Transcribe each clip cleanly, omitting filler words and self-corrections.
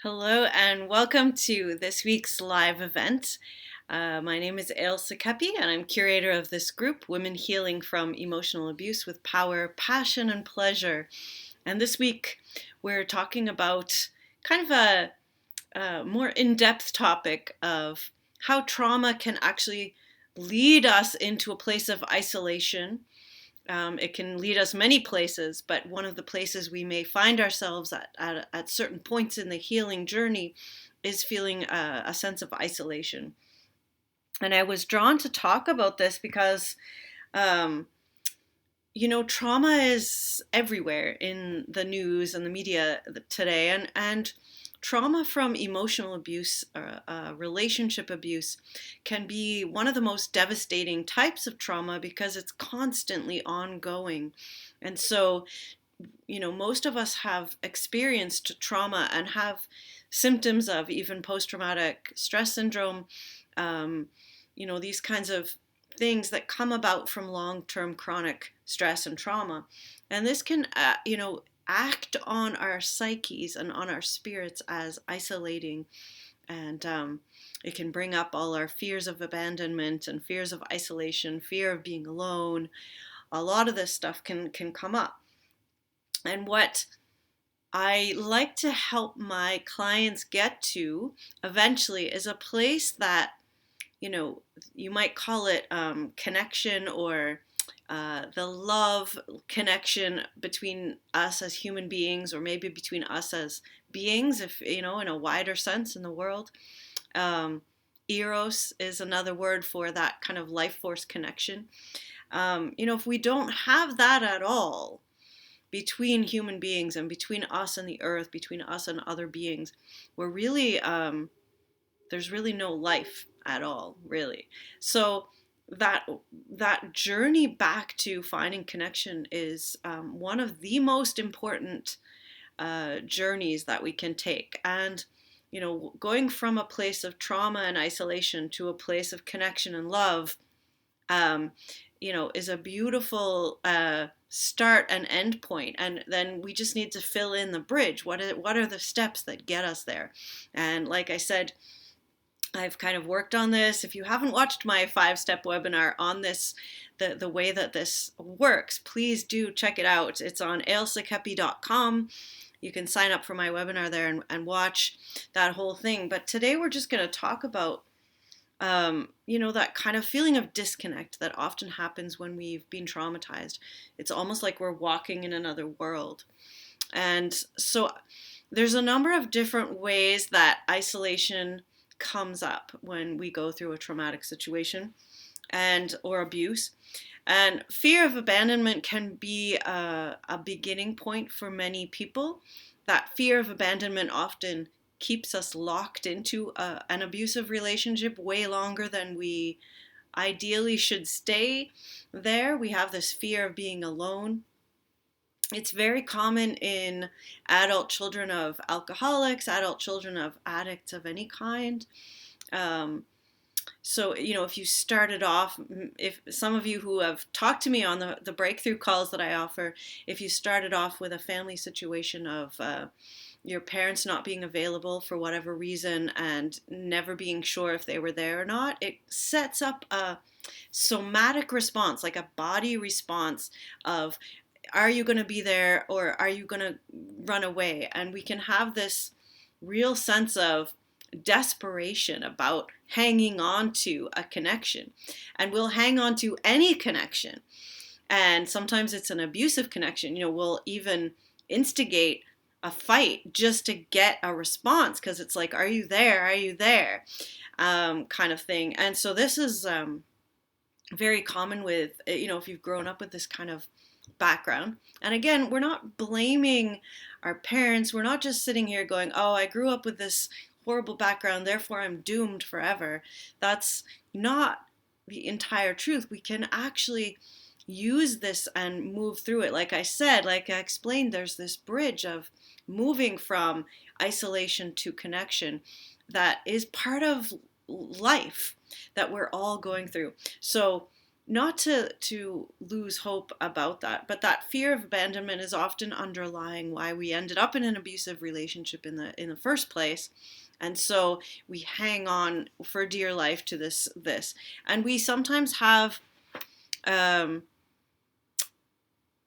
Hello and welcome to this week's live event. My name is Ailsa Keppie and I'm curator of this group, Women Healing from Emotional Abuse with Power, Passion, and Pleasure. And this week we're talking about kind of a more in-depth topic of how trauma can actually lead us into a place of isolation. It can lead us many places, but one of the places we may find ourselves at certain points in the healing journey is feeling a sense of isolation. And I was drawn to talk about this because, um, trauma is everywhere in the news and the media today, and trauma from emotional abuse, relationship abuse, can be one of the most devastating types of trauma because it's constantly ongoing. And so, most of us have experienced trauma and have symptoms of even post traumatic stress syndrome, these kinds of things that come about from long-term chronic stress and trauma. And this can, act on our psyches and on our spirits as isolating. And it can bring up all our fears of abandonment and fears of isolation, fear of being alone. A lot of this stuff can come up. And what I like to help my clients get to eventually is a place that, you might call it connection, or the love connection between us as human beings, or maybe between us as beings, if in a wider sense in the world. Eros is another word for that kind of life force connection. If we don't have that at all between human beings and between us and the earth, between us and other beings, we're really there's really no life at all, really. So that journey back to finding connection is one of the most important journeys that we can take. And going from a place of trauma and isolation to a place of connection and love, um, is a beautiful start and end point. And then we just need to fill in the bridge. What are the steps that get us there? And like I said, I've kind of worked on this. If you haven't watched my 5-step webinar on this, the way that this works, please do check it out. It's on ailsakeppie.com. You can sign up for my webinar there and watch that whole thing. But today we're just going to talk about, that kind of feeling of disconnect that often happens when we've been traumatized. It's almost like we're walking in another world. And so there's a number of different ways that isolation comes up when we go through a traumatic situation or abuse. And fear of abandonment can be a beginning point for many people. That fear of abandonment often keeps us locked into an abusive relationship way longer than we ideally should stay there. We have this fear of being alone. It's very common in adult children of alcoholics, adult children of addicts of any kind. So, if you started off, if some of you who have talked to me on the breakthrough calls that I offer, if you started off with a family situation of your parents not being available for whatever reason and never being sure if they were there or not, it sets up a somatic response, like a body response of, are you going to be there or are you going to run away? And we can have this real sense of desperation about hanging on to a connection. And we'll hang on to any connection. And sometimes it's an abusive connection. We'll even instigate a fight just to get a response because it's like, are you there? Are you there? Kind of thing. And so this is very common with, if you've grown up with this kind of background. And again, we're not blaming our parents. We're not just sitting here going, oh, I grew up with this horrible background, therefore I'm doomed forever. That's not the entire truth. We can actually use this and move through it. Like I said, like I explained, there's this bridge of moving from isolation to connection that is part of life that we're all going through. So not to lose hope about that, but that fear of abandonment is often underlying why we ended up in an abusive relationship in the first place. And so we hang on for dear life to this, and we sometimes have um,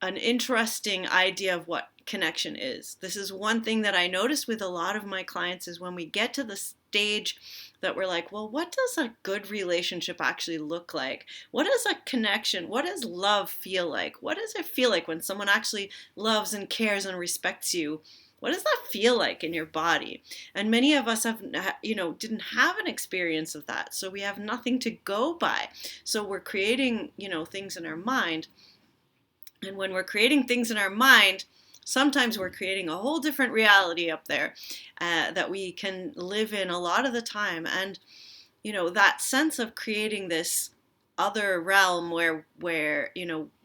an interesting idea of what connection is. This is one thing that I notice with a lot of my clients is when we get to the stage that we're like, well, what does a good relationship actually look like? What is a connection? What does love feel like? What does it feel like when someone actually loves and cares and respects you? What does that feel like in your body? And many of us have, didn't have an experience of that. So we have nothing to go by. So we're creating, things in our mind. And when we're creating things in our mind, sometimes we're creating a whole different reality up there that we can live in a lot of the time. And, that sense of creating this other realm where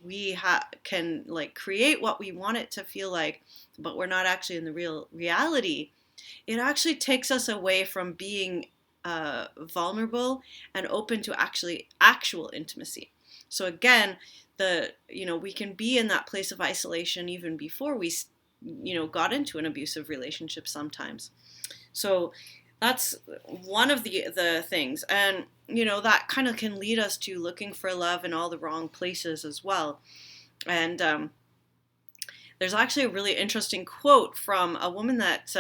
we can like create what we want it to feel like, but we're not actually in the real reality. It actually takes us away from being vulnerable and open to actual intimacy. So again, we can be in that place of isolation even before we got into an abusive relationship sometimes. So that's one of the things, and that kind of can lead us to looking for love in all the wrong places as well. And there's actually a really interesting quote from a woman that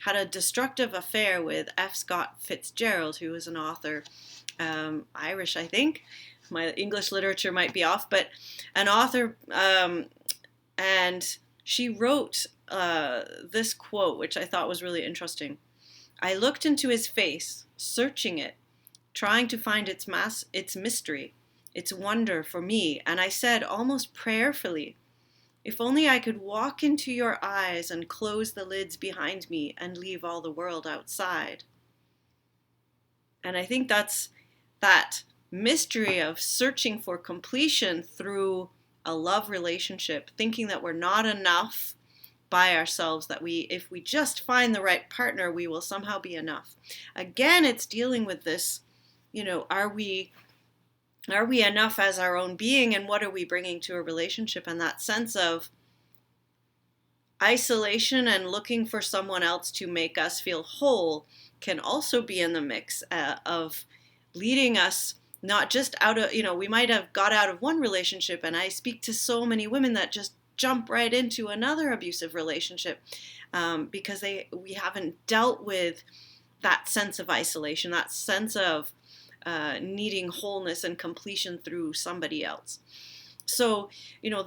had a destructive affair with F. Scott Fitzgerald, who was an author, Irish, I think. My English literature might be off, but an author, and she wrote this quote, which I thought was really interesting. I looked into his face, searching it, trying to find its mystery, its wonder for me, and I said almost prayerfully, if only I could walk into your eyes and close the lids behind me and leave all the world outside. And I think that's that mystery of searching for completion through a love relationship, thinking that we're not enough by ourselves, that if we just find the right partner, we will somehow be enough. Again, it's dealing with this, are we enough as our own being, and what are we bringing to a relationship? And that sense of isolation and looking for someone else to make us feel whole can also be in the mix of leading us not just out of, we might have got out of one relationship, and I speak to so many women that just jump right into another abusive relationship because we haven't dealt with that sense of isolation, that sense of needing wholeness and completion through somebody else. So,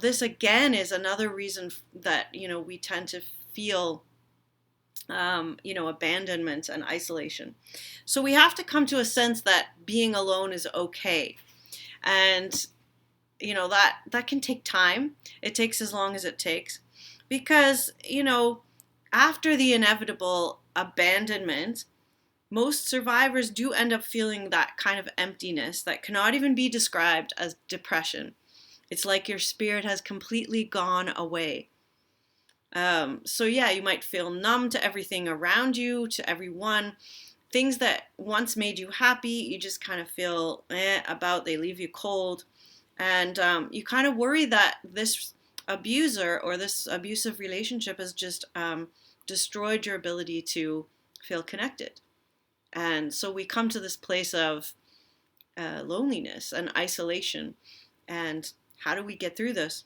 this again is another reason that, we tend to feel, abandonment and isolation. So we have to come to a sense that being alone is okay. And, that can take time. It takes as long as it takes. Because, after the inevitable abandonment, most survivors do end up feeling that kind of emptiness that cannot even be described as depression. It's like your spirit has completely gone away. So yeah, you might feel numb to everything around you, to everyone. Things that once made you happy, you just kind of feel about. They leave you cold. And you kind of worry that this abuser or this abusive relationship has just destroyed your ability to feel connected. And so we come to this place of loneliness and isolation. And how do we get through this?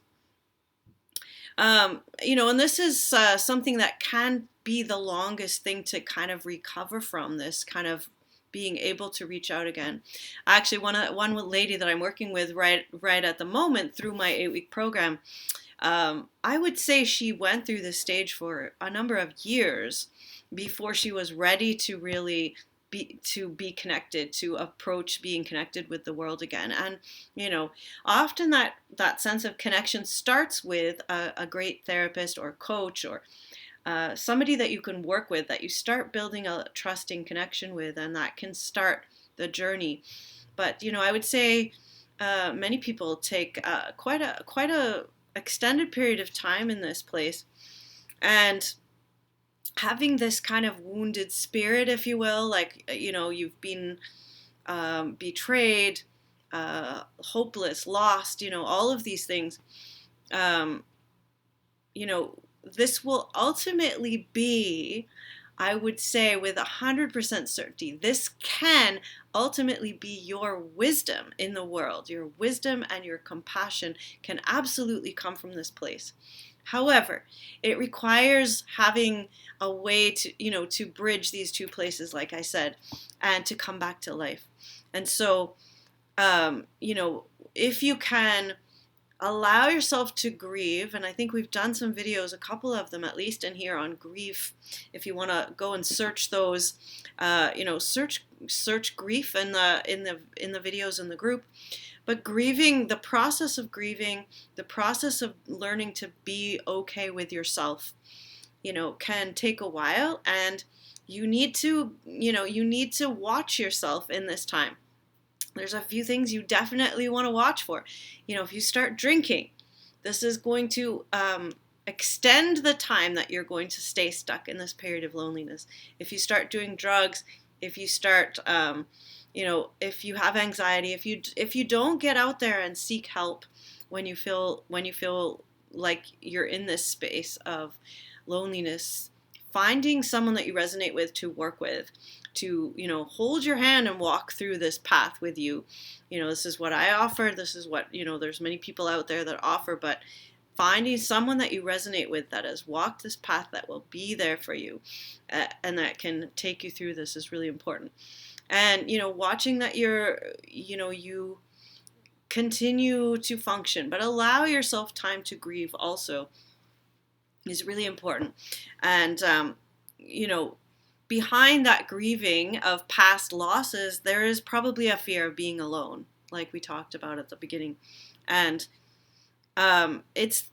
And this is something that can be the longest thing to kind of recover from, this kind of being able to reach out again. Actually, one lady that I'm working with right at the moment through my 8-week program, I would say she went through this stage for a number of years before she was ready to really be connected, to approach being connected with the world again. And often that sense of connection starts with a great therapist or coach or somebody that you can work with, that you start building a trusting connection with, and that can start the journey. But I would say many people take quite a extended period of time in this place, and having this kind of wounded spirit, if you will, like you've been betrayed, hopeless, lost, all of these things. Um, this will ultimately be, I would say with 100% certainty, this can ultimately be your wisdom in the world. Your wisdom and your compassion can absolutely come from this place. However, it requires having a way to bridge these two places, like I said, and to come back to life. And so, if you can allow yourself to grieve, and I think we've done some videos, a couple of them at least, in here on grief. If you want to go and search those, search grief in the videos in the group. But grieving, the process of grieving, the process of learning to be okay with yourself, can take a while, and you need to watch yourself in this time. There's a few things you definitely want to watch for. If you start drinking, this is going to extend the time that you're going to stay stuck in this period of loneliness. If you start doing drugs, if you start, if you have anxiety, if you don't get out there and seek help when you feel like you're in this space of loneliness, finding someone that you resonate with to work with, to hold your hand and walk through this path with you. This is what I offer. This is what there's many people out there that offer, but finding someone that you resonate with that has walked this path, that will be there for you, and that can take you through this, is really important. And watching that you continue to function, but allow yourself time to grieve also is really important. And behind that grieving of past losses, there is probably a fear of being alone, like we talked about at the beginning. And it's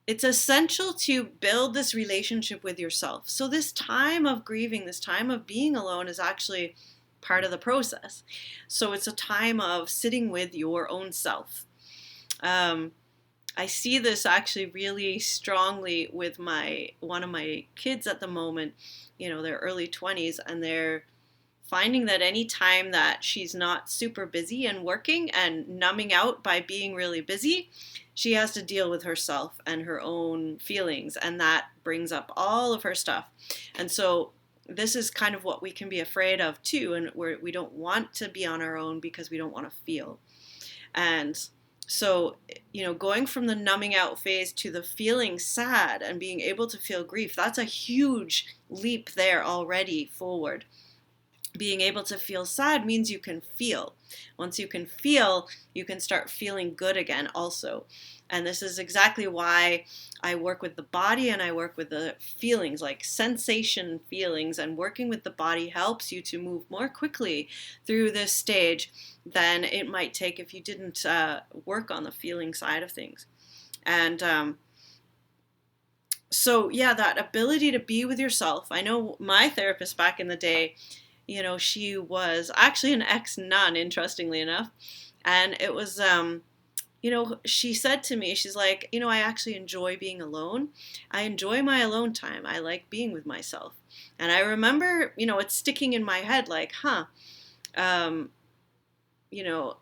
essential to build this relationship with yourself. So this time of grieving, this time of being alone, is actually part of the process. So it's a time of sitting with your own self. I see this actually really strongly with one of my kids at the moment. They're early 20s, and they're finding that any time that she's not super busy and working and numbing out by being really busy, she has to deal with herself and her own feelings, and that brings up all of her stuff. And so this is kind of what we can be afraid of too, and we don't want to be on our own because we don't want to feel. And so, going from the numbing out phase to the feeling sad and being able to feel grief, that's a huge leap there already forward. Being able to feel sad means you can feel. Once you can feel, you can start feeling good again also. And this is exactly why I work with the body and I work with the feelings, like sensation feelings, and working with the body helps you to move more quickly through this stage than it might take if you didn't work on the feeling side of things. And so, yeah, that ability to be with yourself. I know my therapist back in the day, she was actually an ex-nun, interestingly enough. And it was, she said to me, she's like, I actually enjoy being alone. I enjoy my alone time. I like being with myself. And I remember, it's sticking in my head like, I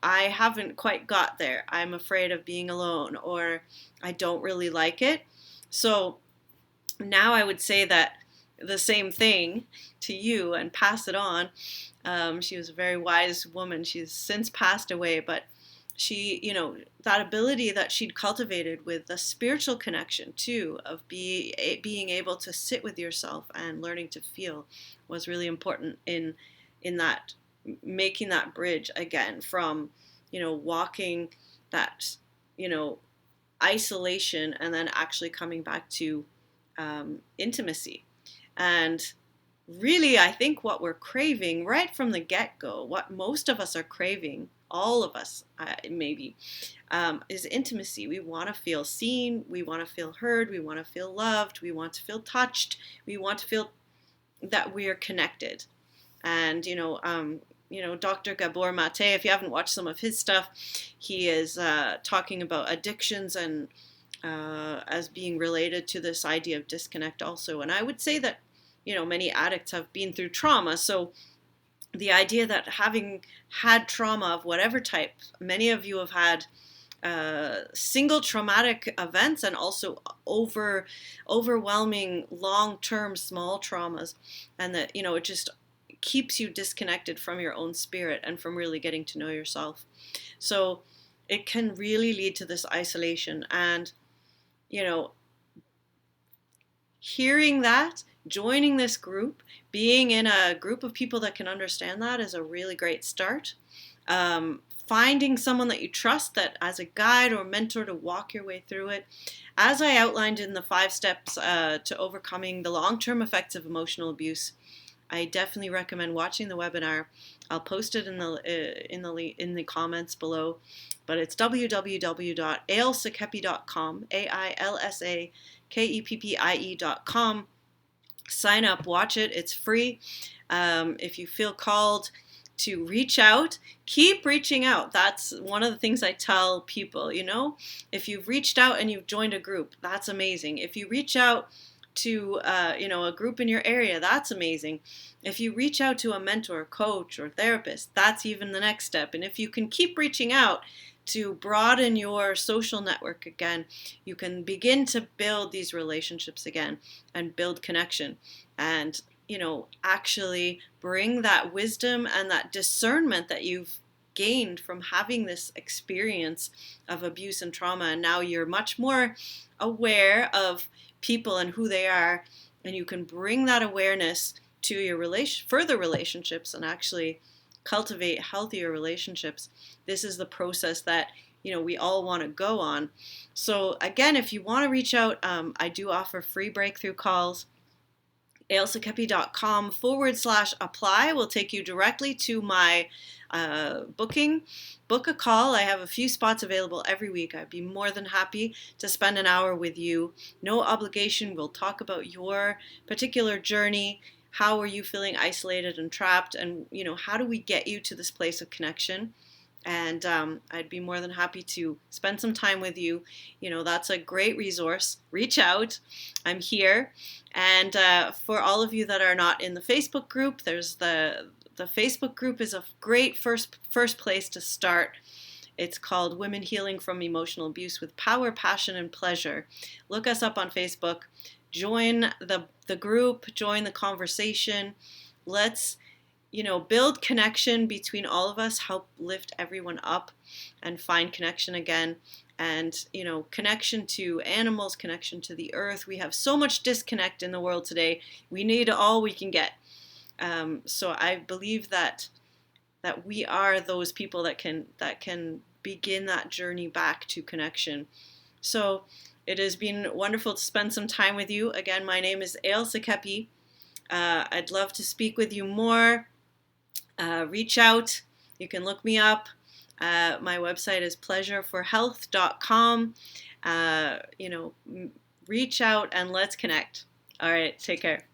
haven't quite got there. I'm afraid of being alone, or I don't really like it. So now I would say that the same thing to you and pass it on. She was a very wise woman. She's since passed away, but she, that ability that she'd cultivated with the spiritual connection too, of being able to sit with yourself and learning to feel, was really important in that, making that bridge again from, walking that, isolation, and then actually coming back to intimacy. And really, I think what we're craving right from the get-go, what most of us are craving, all of us maybe, is intimacy. We want to feel seen, we want to feel heard, we want to feel loved, we want to feel touched, we want to feel that we are connected. And Dr. Gabor Mate, if you haven't watched some of his stuff, he is talking about addictions and as being related to this idea of disconnect also. And I would say that many addicts have been through trauma, so the idea that having had trauma of whatever type, many of you have had single traumatic events and also overwhelming long-term small traumas, and that it just keeps you disconnected from your own spirit and from really getting to know yourself. So it can really lead to this isolation, and you know hearing that, joining this group, being in a group of people that can understand that is a really great start. Finding someone that you trust, that as a guide or mentor, to walk your way through it. As I outlined in the 5 steps to overcoming the long-term effects of emotional abuse, I definitely recommend watching the webinar. I'll post it in the comments below, but it's www.ailsakeppie.com, AILSAKEPPIE.com. Sign up, watch it. It's free. If you feel called to reach out, keep reaching out. That's one of the things I tell people. If you've reached out and you've joined a group, that's amazing. If you reach out to a group in your area, that's amazing. If you reach out to a mentor, coach, or therapist, that's even the next step. And if you can keep reaching out to broaden your social network again, you can begin to build these relationships again and build connection, and actually bring that wisdom and that discernment that you've gained from having this experience of abuse and trauma. And now you're much more aware of people and who they are, and you can bring that awareness to your further relationships and actually cultivate healthier relationships. This is the process that we all want to go on. So again, if you want to reach out, I do offer free breakthrough calls. ailsakeppie.com/apply will take you directly to my booking. Book a call. I have a few spots available every week. I'd be more than happy to spend an hour with you. No obligation. We'll talk about your particular journey. How are you feeling isolated and trapped? And how do we get you to this place of connection? And I'd be more than happy to spend some time with you. That's a great resource. Reach out. I'm here. And for all of you that are not in the Facebook group, there's the Facebook group is a great first place to start. It's called Women Healing from Emotional Abuse with Power, Passion, and Pleasure. Look us up on Facebook. Join the group. Join the conversation. Let's build connection between all of us, help lift everyone up and find connection again. And, connection to animals, connection to the earth. We have so much disconnect in the world today. We need all we can get. So I believe that we are those people that can begin that journey back to connection. So it has been wonderful to spend some time with you. Again, my name is Ailsa Keppie. I'd love to speak with you more. Reach out. You can look me up. My website is pleasureforhealth.com. Reach out and let's connect. All right, take care.